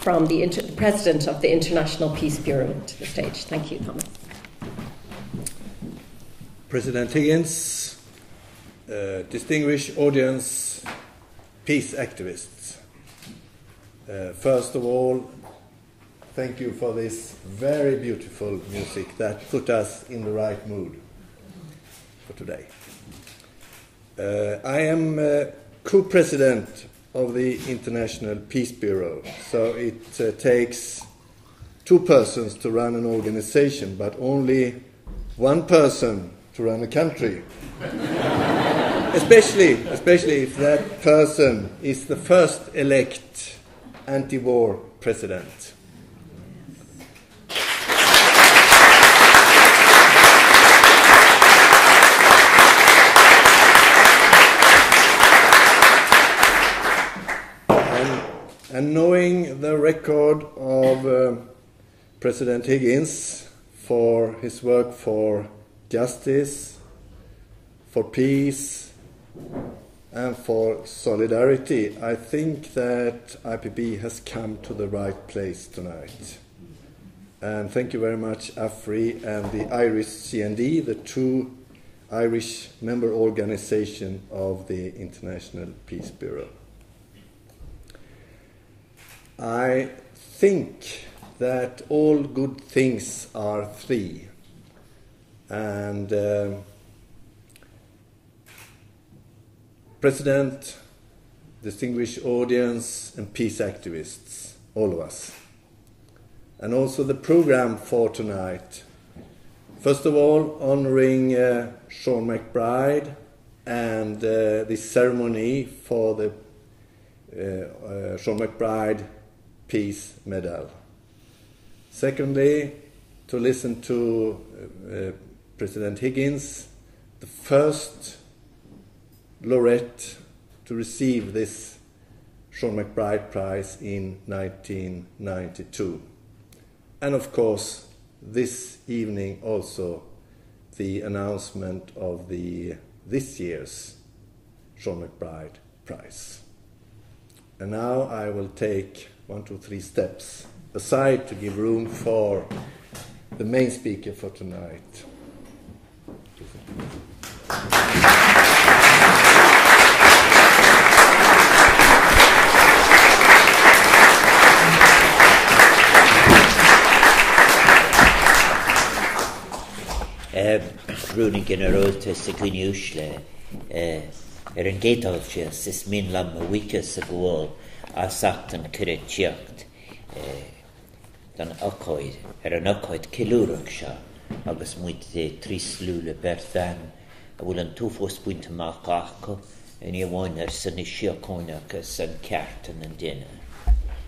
From the President of the International Peace Bureau to the stage. Thank you, Thomas. President Higgins, distinguished audience, peace activists. First of all, thank you for this very beautiful music that put us in the right mood for today. I am co-president of the International Peace Bureau. So it takes two persons to run an organization, but only one person to run a country. especially if that person is the first elect anti-war president. And knowing the record of President Higgins for his work for justice, for peace, and for solidarity, I think that IPB has come to the right place tonight. And thank you very much, Afri and the Irish CND, the two Irish member organizations of the International Peace Bureau. I think that all good things are three, and President, distinguished audience, and peace activists, all of us, and also the program for tonight. First of all, honoring Sean MacBride and the ceremony for the Sean MacBride Peace Medal. Secondly, to listen to President Higgins, the first laureate to receive this Sean MacBride Prize in 1992. And of course, this evening also the announcement of this year's Sean MacBride Prize. And now I will take 1, 2, 3 steps aside to give room for the main speaker for tonight. Rúnig generóta sa gliniúis le an géitáilse is mín lam a bhuichas a gháil a satan Kiritiacht dan Okoid, an Okoid Kilurach Sha, agus muid Trislule Berthan, a will an tufos punt Malkaco, and you wonder Sunny Shiokonacus and Carton and dinner.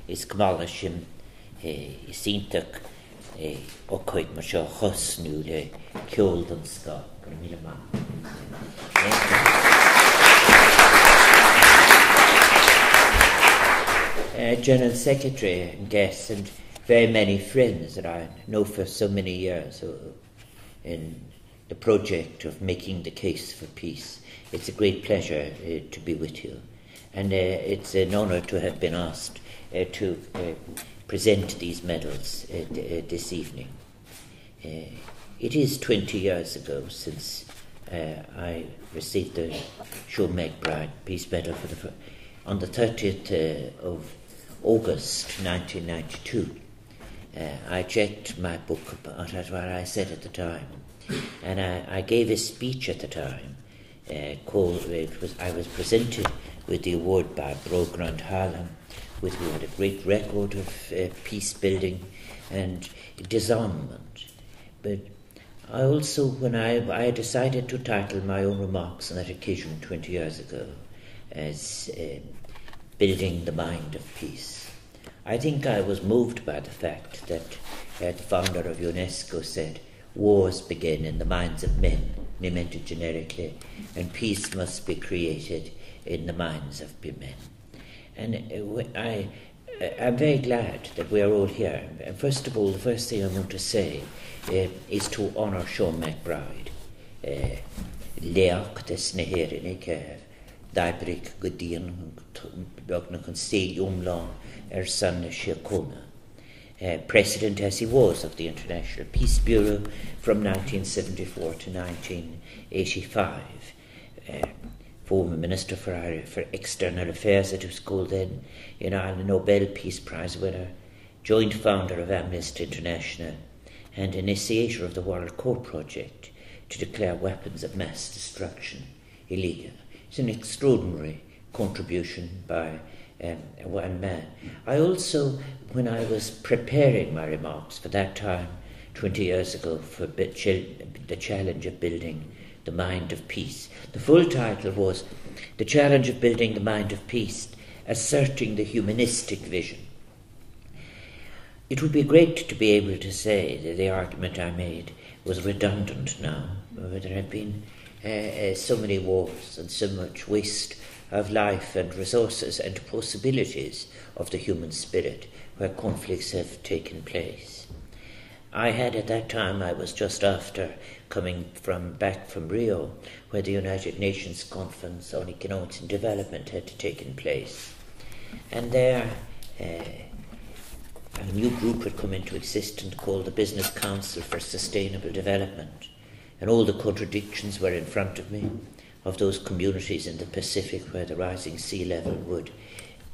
Is Kmalashim, Sintak, Okoid Masha Hosnule, Kyold and Scott, Milama. General Secretary and guests and very many friends that I know for so many years in the project of making the case for peace. It's a great pleasure to be with you, and it's an honour to have been asked to present these medals this evening. It is 20 years ago since I received the Sean MacBride Peace Medal on the 30th of August 1992. I checked my book about what I said at the time, and I gave a speech at the time I was presented with the award by Brogrand Harlem, who had a great record of peace building and disarmament. But I also, when I decided to title my own remarks on that occasion 20 years ago as Building the Mind of Peace, I think I was moved by the fact that the founder of UNESCO said, wars begin in the minds of men, they meant it generically, and peace must be created in the minds of men. And I'm very glad that we are all here. And first of all, the first thing I want to say is to honour Sean MacBride. Leach des Neherin Daibrig Gudin Bogna Conceal Umlan San Shirkona. President as he was of the International Peace Bureau from 1974 to 1985. Former Minister for External Affairs, it was called then, a Nobel Peace Prize winner, joint founder of Amnesty International, and initiator of the World Court Project to declare weapons of mass destruction illegal. It's an extraordinary contribution by one man. I also, when I was preparing my remarks for that time, 20 years ago, for the challenge of building the mind of peace. The full title was The Challenge of Building the Mind of Peace, Asserting the Humanistic Vision. It would be great to be able to say that the argument I made was redundant now. There have been so many wars and so much waste of life and resources and possibilities of the human spirit where conflicts have taken place. I had at that time, I was just after coming back from Rio, where the United Nations Conference on Economics and Development had taken place. And there a new group had come into existence called the Business Council for Sustainable Development. And all the contradictions were in front of me of those communities in the Pacific where the rising sea level would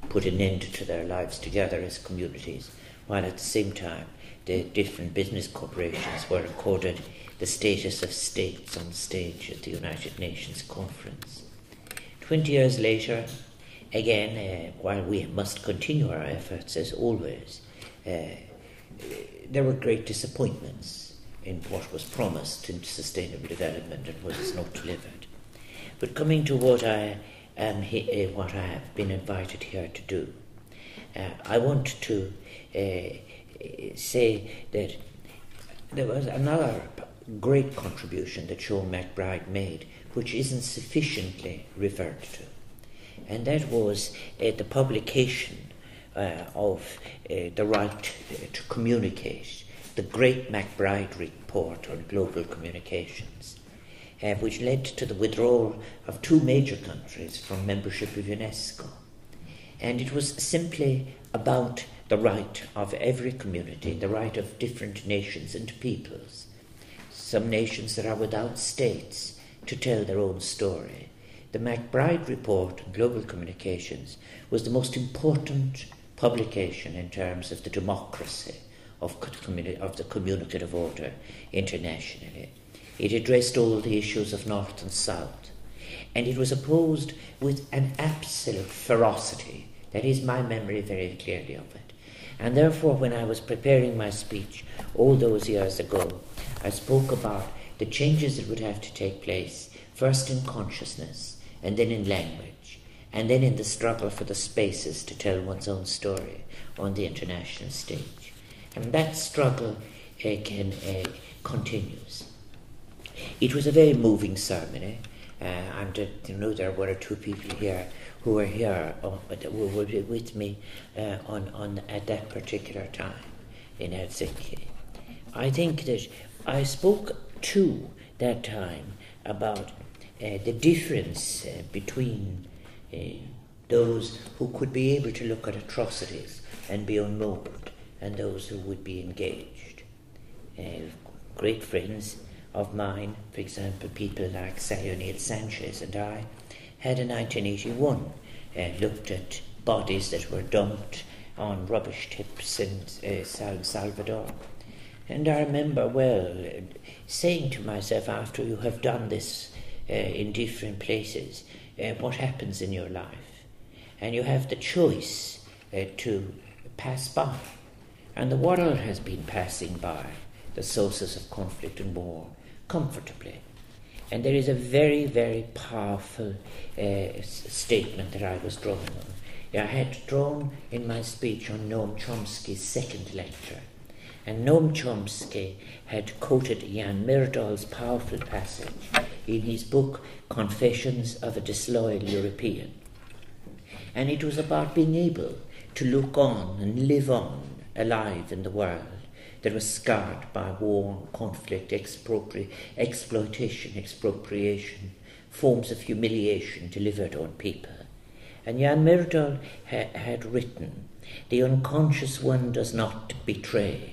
put an end to their lives together as communities, while at the same time the different business corporations were accorded the status of states on stage at the United Nations Conference. 20 years later, again, while we must continue our efforts as always, there were great disappointments in what was promised in sustainable development and what is not delivered. But coming to what I have been invited here to do, I want to say that there was another great contribution that Sean MacBride made, which isn't sufficiently referred to, and that was the publication of the right to communicate, the great MacBride report on global communications, which led to the withdrawal of 2 major countries from membership of UNESCO. And it was simply about the right of every community, the right of different nations and peoples, some nations that are without states, to tell their own story. The MacBride Report on Global Communications was the most important publication in terms of the democracy of the communicative order internationally. It addressed all the issues of North and South, and it was opposed with an absolute ferocity That is my memory very clearly of it. And therefore, when I was preparing my speech all those years ago, I spoke about the changes that would have to take place, first in consciousness, and then in language, and then in the struggle for the spaces to tell one's own story on the international stage. And that struggle continues. It was a very moving ceremony, and there were 2 people here who were here, who were with me at that particular time in Helsinki. I think that I spoke too that time about the difference between those who could be able to look at atrocities and be unmoved and those who would be engaged. Great friends of mine, for example, people like Sally O'Neill Sanchez and I, had in 1981 looked at bodies that were dumped on rubbish tips in San Salvador. And I remember saying to myself, after you have done this in different places, what happens in your life? And you have the choice to pass by. And the world has been passing by the sources of conflict and war comfortably. And there is a very, very powerful statement that I was drawing on. I had drawn in my speech on Noam Chomsky's second lecture. And Noam Chomsky had quoted Jan Myrdal's powerful passage in his book Confessions of a Disloyal European. And it was about being able to look on and live on, alive in the world that was scarred by war, conflict, exploitation, expropriation, forms of humiliation delivered on people. And Jan Myrdal had written, "The unconscious one does not betray.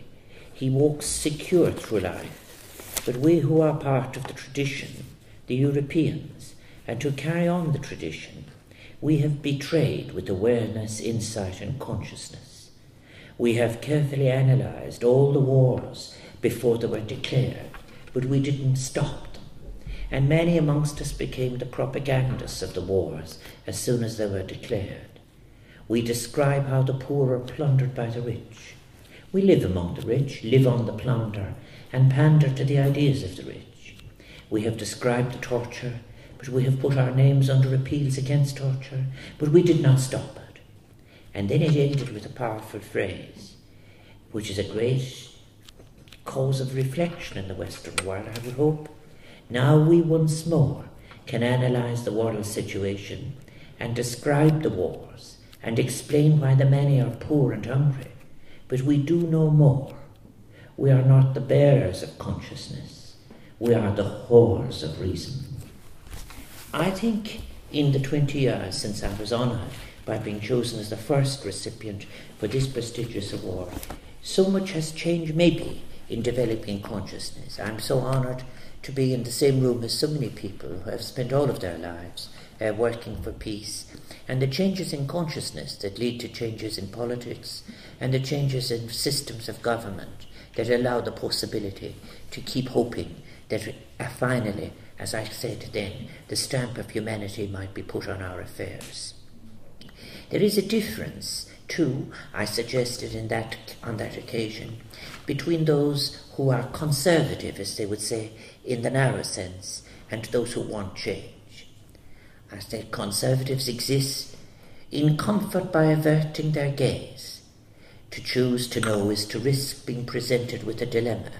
He walks secure through life. But we who are part of the tradition, the Europeans, and to carry on the tradition, we have betrayed with awareness, insight, and consciousness. We have carefully analysed all the wars before they were declared, but we didn't stop them. And many amongst us became the propagandists of the wars as soon as they were declared. We describe how the poor are plundered by the rich. We live among the rich, live on the plunder, and pander to the ideas of the rich. We have described the torture, but we have put our names under appeals against torture, but we did not stop it." And then it ended with a powerful phrase, which is a great cause of reflection in the Western world, I would hope. "Now we once more can analyse the world situation and describe the wars and explain why the many are poor and hungry. But we do no more. We are not the bearers of consciousness. We are the whores of reason." I think in the 20 years since I was honoured by being chosen as the first recipient for this prestigious award, so much has changed maybe in developing consciousness. I'm so honoured to be in the same room as so many people who have spent all of their lives working for peace, and the changes in consciousness that lead to changes in politics and the changes in systems of government that allow the possibility to keep hoping that finally, as I said then, the stamp of humanity might be put on our affairs. There is a difference, too, I suggested on that occasion, between those who are conservative, as they would say, in the narrow sense, and those who want change. I said conservatives exist in comfort by averting their gaze. To choose to know is to risk being presented with a dilemma,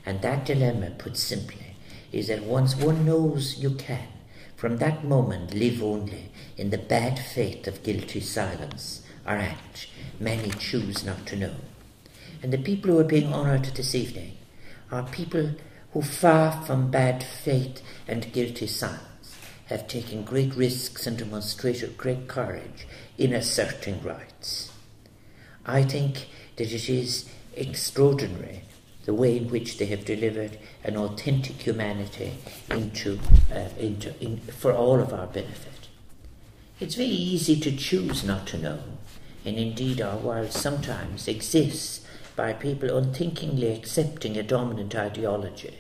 and that dilemma, put simply, is that once one knows you can, from that moment live only in the bad faith of guilty silence, or act, many choose not to know. And the people who are being honoured this evening are people who, far from bad faith and guilty silence, have taken great risks and demonstrated great courage in asserting rights. I think that it is extraordinary the way in which they have delivered an authentic humanity for all of our benefit. It's very easy to choose not to know, and indeed our world sometimes exists by people unthinkingly accepting a dominant ideology,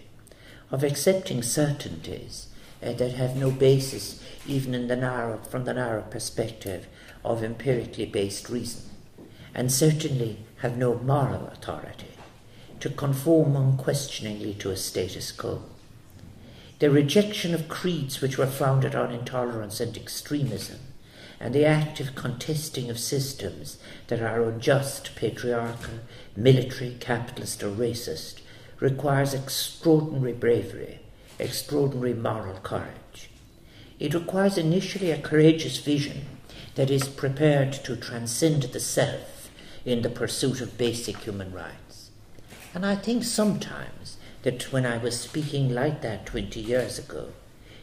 of accepting certainties that have no basis even in from the narrow perspective of empirically based reason, and certainly have no moral authority to conform unquestioningly to a status quo. The rejection of creeds which were founded on intolerance and extremism, and the active contesting of systems that are unjust, patriarchal, military, capitalist or racist, requires extraordinary bravery, extraordinary moral courage. It requires initially a courageous vision that is prepared to transcend the self in the pursuit of basic human rights. And I think sometimes that when I was speaking like that 20 years ago,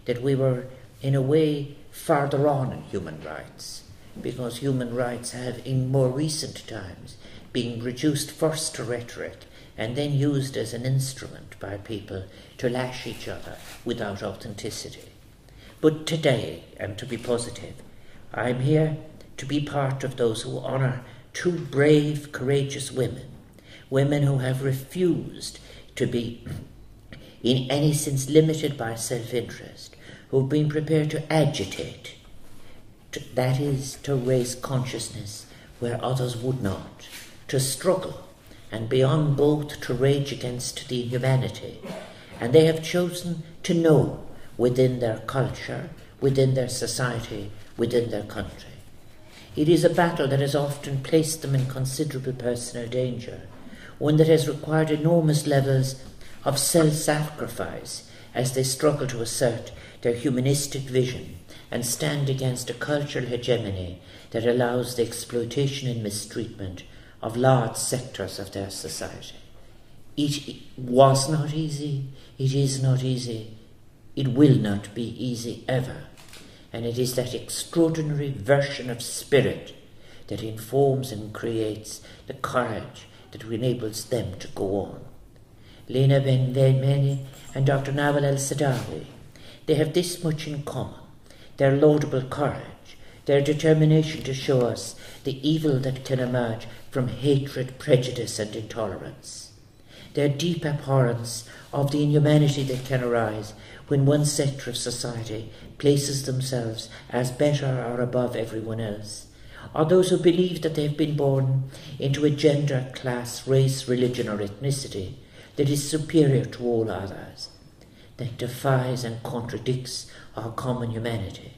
that we were in a way farther on in human rights, because human rights have in more recent times been reduced first to rhetoric and then used as an instrument by people to lash each other without authenticity. But today, and to be positive, I'm here to be part of those who honour two brave, courageous women who have refused to be in any sense limited by self-interest, who have been prepared to agitate, that is, to raise consciousness where others would not, to struggle, and beyond both to rage against the inhumanity. And they have chosen to know within their culture, within their society, within their country. It is a battle that has often placed them in considerable personal danger, one that has required enormous levels of self-sacrifice as they struggle to assert their humanistic vision and stand against a cultural hegemony that allows the exploitation and mistreatment of large sectors of their society. It was not easy, it is not easy, it will not be easy ever. And it is that extraordinary version of spirit that informs and creates the courage that enables them to go on. Lina Ben Mhenni and Dr. Nawal El-Sadaawi, they have this much in common: their laudable courage, their determination to show us the evil that can emerge from hatred, prejudice and intolerance, their deep abhorrence of the inhumanity that can arise when one sector of society places themselves as better or above everyone else, or those who believe that they have been born into a gender, class, race, religion or ethnicity that is superior to all others, that defies and contradicts our common humanity.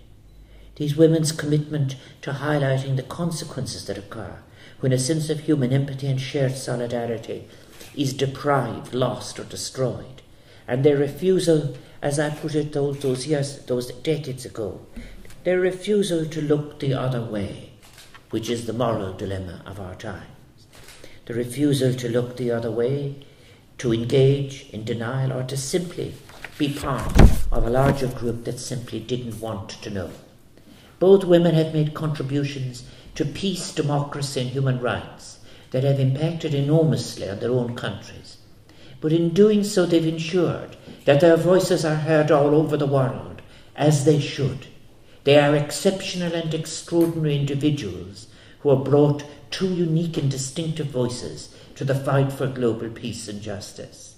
These women's commitment to highlighting the consequences that occur when a sense of human empathy and shared solidarity is deprived, lost or destroyed, and their refusal, as I put it those decades ago, their refusal to look the other way, which is the moral dilemma of our times. The refusal to look the other way, to engage in denial, or to simply be part of a larger group that simply didn't want to know. Both women have made contributions to peace, democracy and human rights that have impacted enormously on their own countries. But in doing so, they've ensured that their voices are heard all over the world, as they should. They are exceptional and extraordinary individuals who have brought two unique and distinctive voices to the fight for global peace and justice.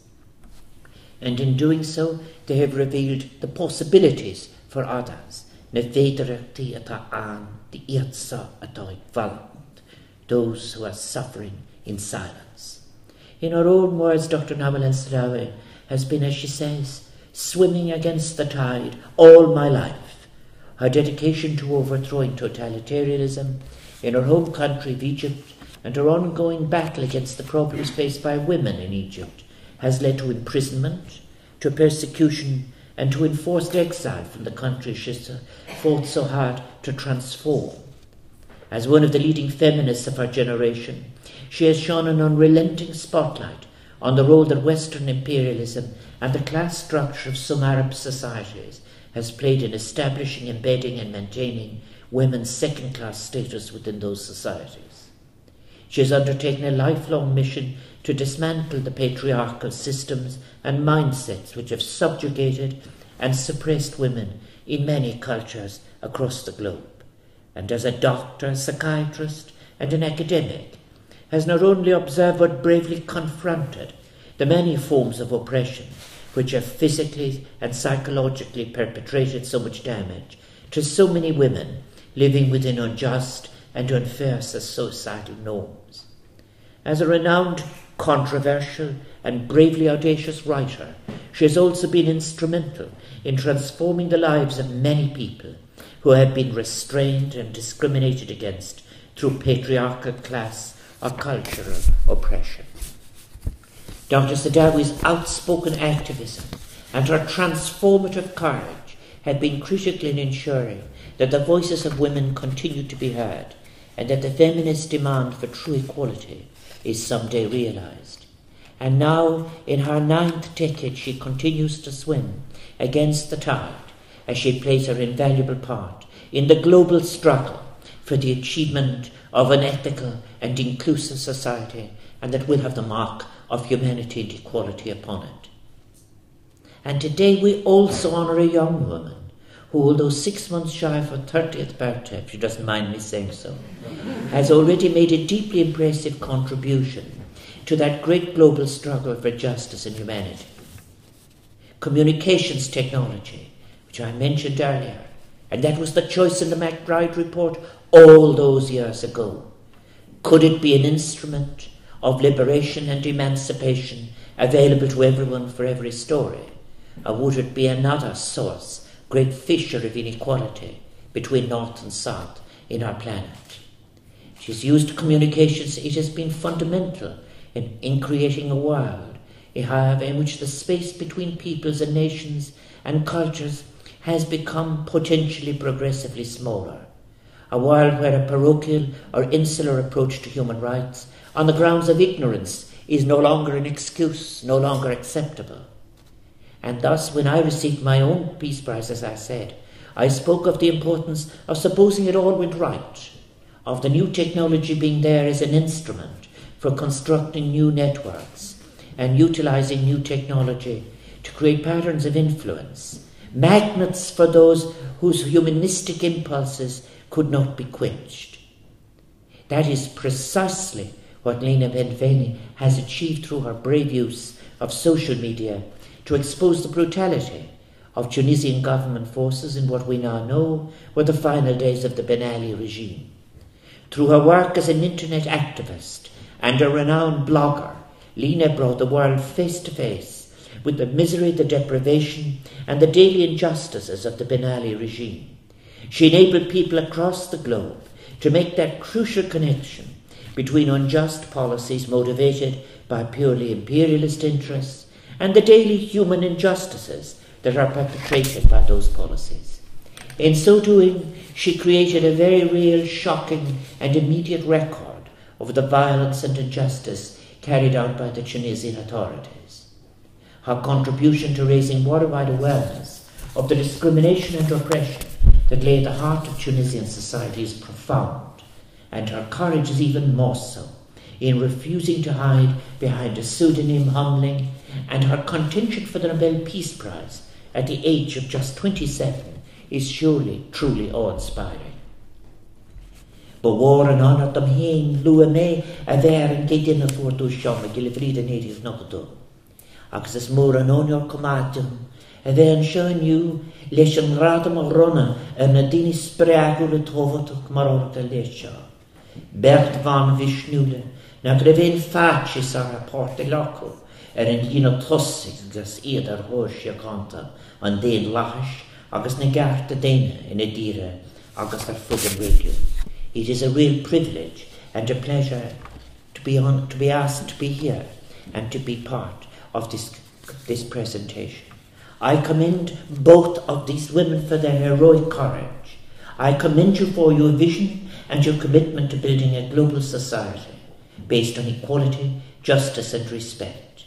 And in doing so, they have revealed the possibilities for others, those who are suffering in silence. In her own words, Dr. Nawal El-Sadaawi has been, as she says, swimming against the tide all my life. Her dedication to overthrowing totalitarianism in her home country of Egypt and her ongoing battle against the problems faced by women in Egypt has led to imprisonment, to persecution and to enforced exile from the country she fought so hard to transform. As one of the leading feminists of her generation, she has shone an unrelenting spotlight on the role that Western imperialism and the class structure of some Arab societies has played in establishing, embedding and maintaining women's second-class status within those societies. She has undertaken a lifelong mission to dismantle the patriarchal systems and mindsets which have subjugated and suppressed women in many cultures across the globe. And as a doctor, a psychiatrist and an academic, has not only observed but bravely confronted the many forms of oppression which have physically and psychologically perpetrated so much damage to so many women living within unjust and unfair societal norms. As a renowned, controversial and bravely audacious writer, she has also been instrumental in transforming the lives of many people who have been restrained and discriminated against through patriarchal class or cultural oppression. Dr. Sadaawi's outspoken activism and her transformative courage have been critical in ensuring that the voices of women continue to be heard and that the feminist demand for true equality is someday realised. And now, in her 9th decade, she continues to swim against the tide as she plays her invaluable part in the global struggle for the achievement of an ethical and inclusive society, and that will have the mark of humanity and equality upon it. And today we also honour a young woman who, although 6 months shy of her 30th birthday, if she doesn't mind me saying so, has already made a deeply impressive contribution to that great global struggle for justice and humanity. Communications technology, which I mentioned earlier, and that was the choice in the MacBride report all those years ago. Could it be an instrument of liberation and emancipation available to everyone for every story? Or would it be another source, great fissure of inequality between North and South in our planet? She's used communications. It has been fundamental in creating a world in which the space between peoples and nations and cultures has become potentially progressively smaller. A world where a parochial or insular approach to human rights on the grounds of ignorance is no longer an excuse, no longer acceptable. And thus, when I received my own Peace Prize, as I said, I spoke of the importance of supposing it all went right, of the new technology being there as an instrument for constructing new networks and utilising new technology to create patterns of influence, magnets for those whose humanistic impulses could not be quenched. That is precisely what Lina Ben Mhenni has achieved through her brave use of social media to expose the brutality of Tunisian government forces in what we now know were the final days of the Ben Ali regime. Through her work as an internet activist and a renowned blogger, Lina brought the world face to face with the misery, the deprivation and the daily injustices of the Ben Ali regime. She enabled people across the globe to make that crucial connection between unjust policies motivated by purely imperialist interests and the daily human injustices that are perpetrated by those policies. In so doing, she created a very real, shocking and immediate record of the violence and injustice carried out by the Tunisian authorities. Her contribution to raising worldwide awareness of the discrimination and oppression that lay at the heart of Tunisian society is profound, and her courage is even more so in refusing to hide behind a pseudonym humbling, and her contention for the Nobel Peace Prize at the age of just 27 is surely truly awe-inspiring. But war and honour them hain lua me a ver and get in a fortu shama gilifrida native nokdo. Agus is more an onior comadum a ver and shown you lesh an radam of ronna and a dini spragu le tovatuk marorta lesha. Bert van Vishnule na greven facis ar a porte loco yn un tosig gas iad ar hwrs canta an den lahash agus na garta dena in a dira agus ar fugan radio. It is a real privilege and a pleasure to be asked to be here and to be part of this presentation. I commend both of these women for their heroic courage. I commend you for your vision and your commitment to building a global society based on equality, justice and respect.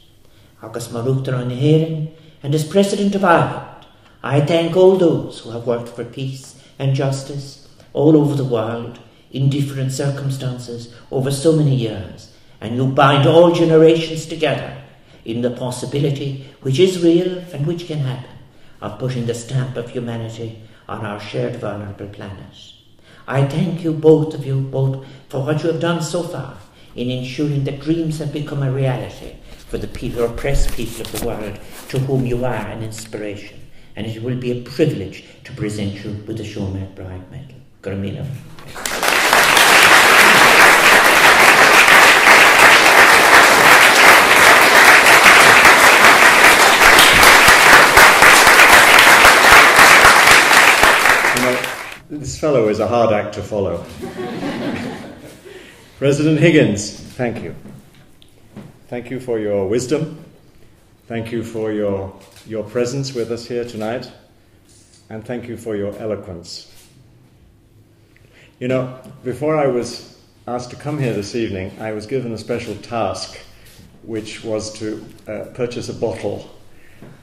Agus Marútar an Héireann, and as President of Ireland, I thank all those who have worked for peace and justice all over the world in different circumstances over so many years, and you bind all generations together in the possibility, which is real and which can happen, of putting the stamp of humanity on our shared vulnerable planet. I thank you, both of you, both for what you have done so far in ensuring that dreams have become a reality for the people, oppressed people of the world, to whom you are an inspiration. And it will be a privilege to present you with the Sean MacBride Medal. Gormina. This fellow is a hard act to follow. President Higgins, thank you. Thank you for your wisdom. Thank you for your presence with us here tonight. And thank you for your eloquence. You know, before I was asked to come here this evening, I was given a special task, which was to purchase a bottle.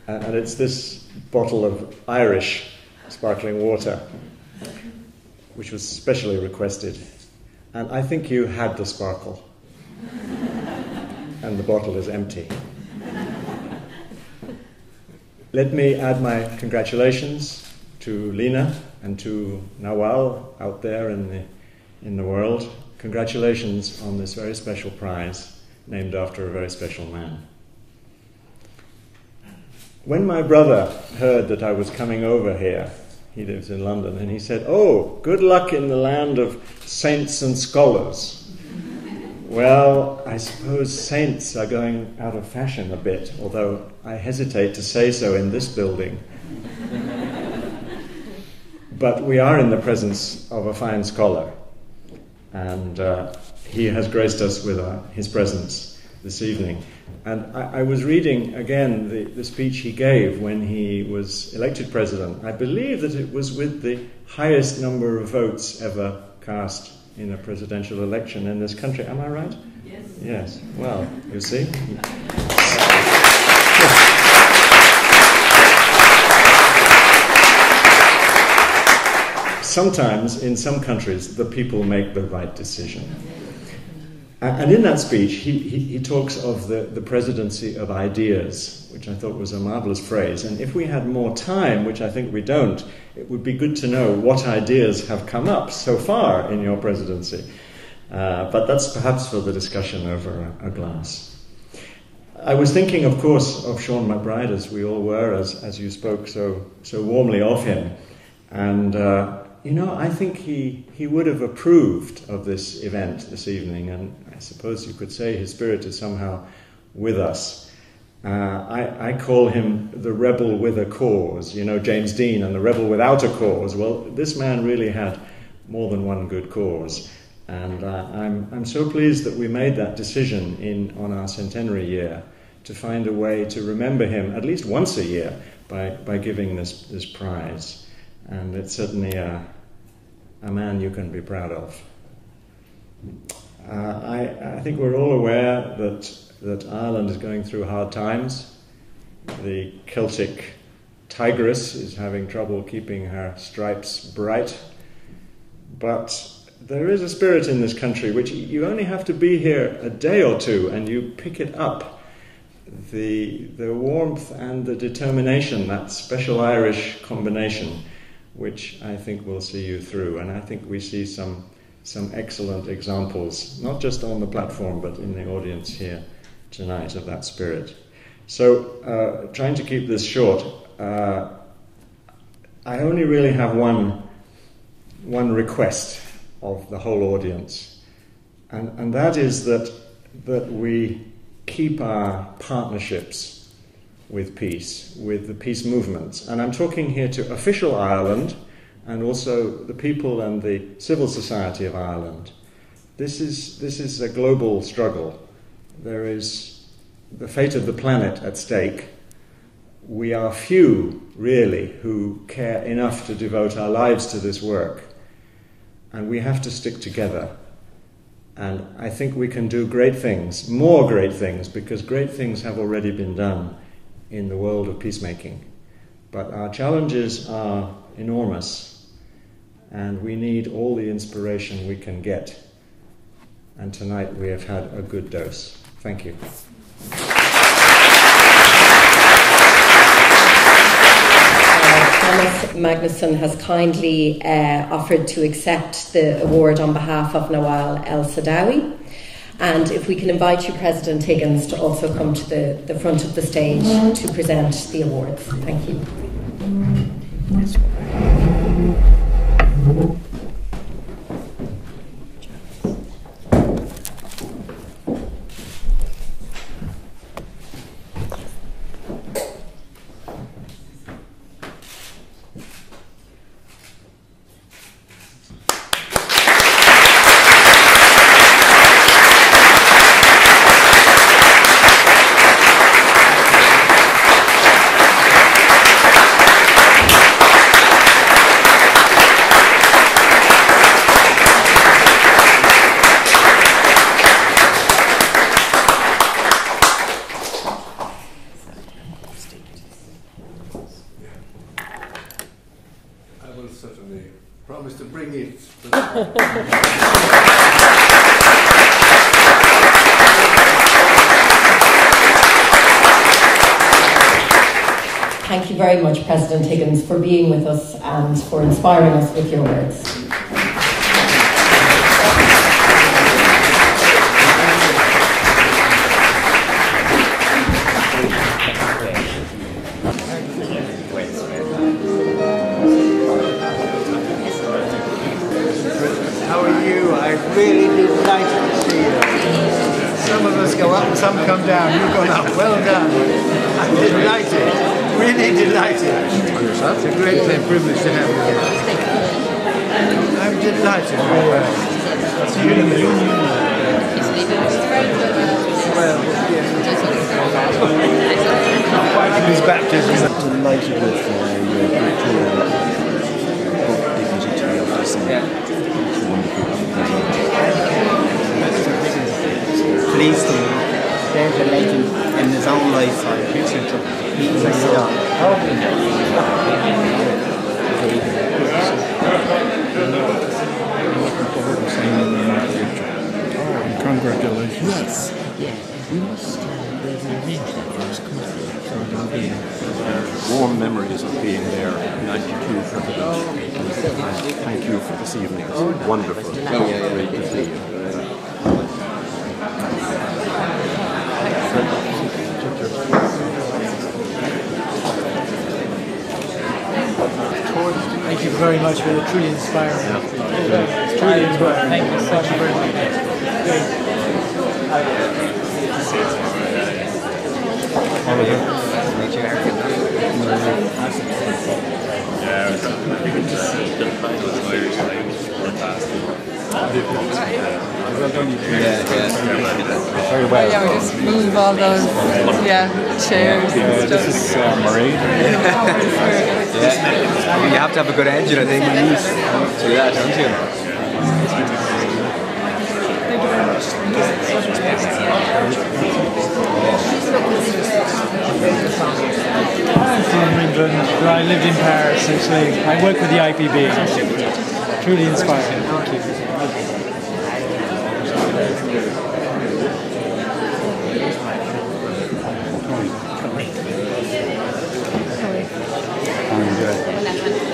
And it's this bottle of Irish sparkling water, which was specially requested. And I think you had the sparkle. And the bottle is empty. Let me add my congratulations to Lina and to Nawal out there in the world. Congratulations on this very special prize, named after a very special man. When my brother heard that I was coming over here, he lives in London, and he said, "Oh, good luck in the land of saints and scholars." Well, I suppose saints are going out of fashion a bit, although I hesitate to say so in this building. But we are in the presence of a fine scholar, and he has graced us with his presence this evening. And I was reading again the speech he gave when he was elected president. I believe that it was with the highest number of votes ever cast in a presidential election in this country. Am I right? Yes. Yes. Well, you see. Sometimes, in some countries, the people make the right decision. And in that speech, he talks of the presidency of ideas, which I thought was a marvelous phrase. And if we had more time, which I think we don't, it would be good to know what ideas have come up so far in your presidency. But that's perhaps for the discussion over a glass. I was thinking, of course, of Sean MacBride, as we all were, as you spoke so warmly of him. And I think he would have approved of this event this evening, and I suppose you could say his spirit is somehow with us. I call him the rebel with a cause, James Dean and the rebel without a cause. Well, this man really had more than one good cause, and I'm so pleased that we made that decision on our centenary year to find a way to remember him at least once a year by giving this prize. And it's certainly a man you can be proud of. I think we're all aware that Ireland is going through hard times. The Celtic tigress is having trouble keeping her stripes bright. But there is a spirit in this country which you only have to be here a day or two and you pick it up. The warmth and the determination, that special Irish combination, which I think will see you through. And I think we see some excellent examples, not just on the platform, but in the audience here tonight, of that spirit. So, trying to keep this short, I only really have one request of the whole audience, and that is that we keep our partnerships with peace, with the peace movements. And I'm talking here to official Ireland and also the people and the civil society of Ireland. This is a global struggle. There is the fate of the planet at stake. We are few, really, who care enough to devote our lives to this work. And we have to stick together. And I think we can do great things, more great things, because great things have already been done in the world of peacemaking. But our challenges are enormous, and we need all the inspiration we can get. And tonight we have had a good dose. Thank you. Thomas Magnusson has kindly offered to accept the award on behalf of Nawal El-Sadaawi. And if we can invite you, President Higgins, to also come to the front of the stage to present the awards. Thank you. Promise to bring it. Thank you very much, President Higgins, for being with us and for inspiring us with your words. Really delighted to see you. Some of us go up and some come down. You've gone up. Well done. I'm delighted. Really delighted. It's a great privilege to have you here. I'm delighted. See you in the union. Well, yeah. His baptism. I'm delighted with your dignity to be able to say. Pleased to Dave's a legend in his own life. Congratulations. Yes. Yeah, we must rearrange that for us. Warm memories of being there, 92 President. Thank you for this evening. It's wonderful. Great to see you. Thank you very much for the truly inspiring. It's truly inspiring. Thank you so much very much. Very well. Yeah, we just move all those chairs. This is Marie. You have to have a good engine, I think. So yeah, don't you? Thank you very much. I'm from England, but I lived in Paris actually. I work with the IPB. Truly inspiring. Thank you.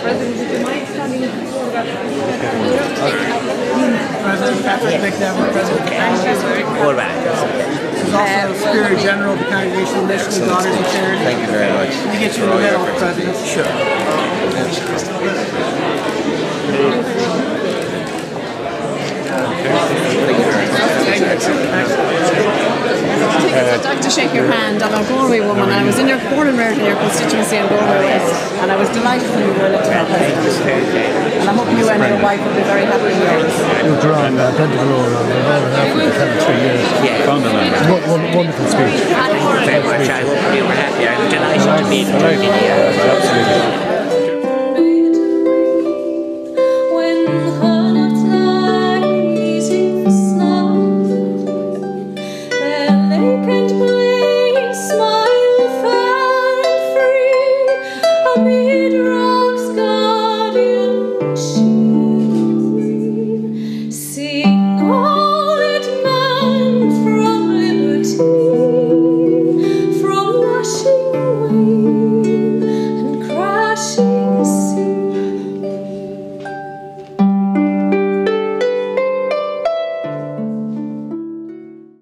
President, would you mind standing President Patrick McNeville, President All right. He's also Superior General of the Congregational Mission and Daughters of Charity. Thank you very much. Can we get you in the medal, President? Sure. I'd like to shake your hand. I'm a Galway woman. I was in your born and reared in your constituency in Galway West, and I was delighted when you were elected president. And I'm hoping you and your wife will be very happy with yours. You're drawing a plenty of role. We've been in Africa for 3 years. Wonderful speech. Thank you very much. I hope you were happy. I'm delighted to be in Turkey. Absolutely.